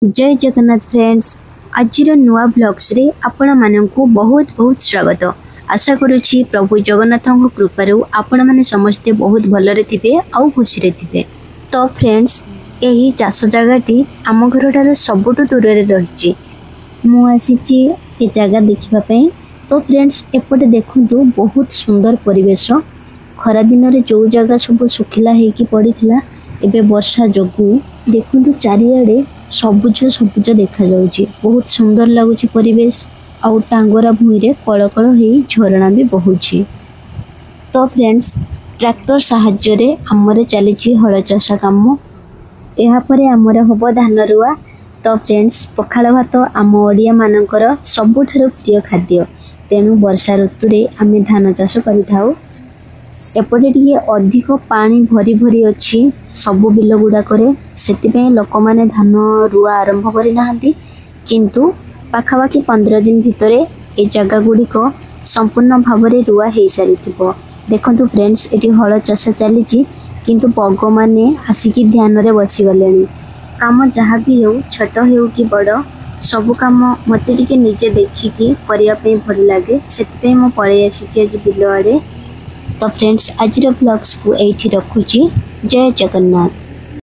जय जगन्नाथ फ्रेंड्स आज नुआ ब्लॉग्स रे आपण मानकु बहुत बहुत स्वागत। आशा करुछि प्रभु जगन्नाथ कृपारू आपण माने समस्ते बहुत भलरे थिबे आउ खुशी रे थिबे। तो फ्रेंड्स एही चाष जगहटी आम घर ठार सबुठु दूर रे रहिछि। मु आसीछि ए जगह देखिबा पई। तो फ्रेंड्स एपटे देखंतु बहुत सुंदर परिवेश। खरा दिन रे जो जगह सब सुखिला हेकी पड़िथिला एबे वर्षा जोगु देखंतु चारियाडे सबुज सबुज देखा जाउची। बहुत सुंदर लागुची परिवेश आउ टांगरा भूमि रे कलकल हेई झरणा भी बहुची। तो फ्रेंड्स ट्रैक्टर साहाय्य रे हमरे चलीची हळ चाष काम। एहा परे हमरे होबो धान रुआ। तो फ्रेंड्स पखाळ भात आम ओडिया मानकर सबुठारु प्रिय खाद्य। तेनु वर्षा ऋतु रे आमे धान चाष करिथाउ। एपटे टिके अधिक पानी भरी भरी अच्छी सबु बिल गुड़ाक लोक मैंने धान रुआ आरंभ करना किंतु पाखापाखि 15 दिन भितर ए जगह गुड़िक संपूर्ण भाव में रुआ हो सारी। देखु फ्रेंड्स ये हल चाष चली किंतु बग मैंने आसिकी ध्यान रे बसीगले। काम जहाँ भी हो छोट हो कि बड़ सबु काम मत निजे देखिकी करने भल लगे से मु पलि आसी आज बिल आड़े। तो फ्रेंड्स आज ब्लॉग्स को एठी रखुची। जय जगन्नाथ।